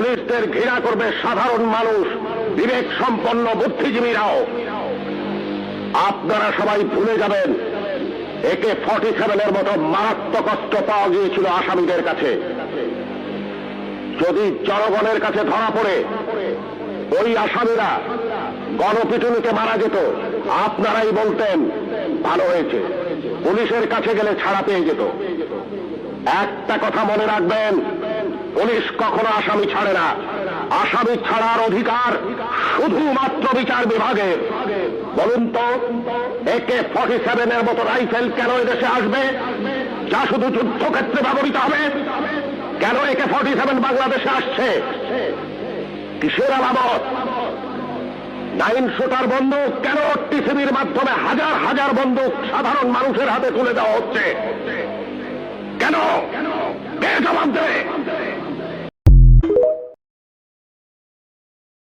পুলিশদের ঘৃণা করবে সাধারণ মানুষ, বিবেক সম্পন্ন বুদ্ধিজীবীরাও। আপনারা সবাই ভুলে যাবেন AK-47 মতো মারাত্মক অস্ত্র পাওয়া গিয়েছিল আসামিদের কাছে। যদি জনগণের কাছে ধরা পড়ে ওই আসামিরা গণপিটুনিতে মারা যেত, আপনারাই বলতেন ভালো হয়েছে, পুলিশের কাছে গেলে ছাড়া পেয়ে যেত। একটা কথা মনে রাখবেন, পুলিশ কখনো আসামি ছাড়ে না। আসামি ছাড়ার অধিকার শুধুমাত্র বিচার বিভাগের। বলুন তো, AK-47 মতো রাইফেল কেন এদেশে আসবে, যা শুধু যুদ্ধক্ষেত্রে ব্যবহৃত হবে? কেন AK-47 বাংলাদেশে আসছে? কিসের আলামত? 9 শুটার বন্দুক কেন TCBর মাধ্যমে হাজার হাজার বন্দুক সাধারণ মানুষের হাতে তুলে দেওয়া হচ্ছে? কেন? কে জবাব দেবে?